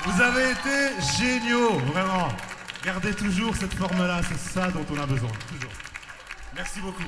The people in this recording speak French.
Vous avez été géniaux, vraiment. Gardez toujours cette forme-là, c'est ça dont on a besoin, toujours. Merci beaucoup.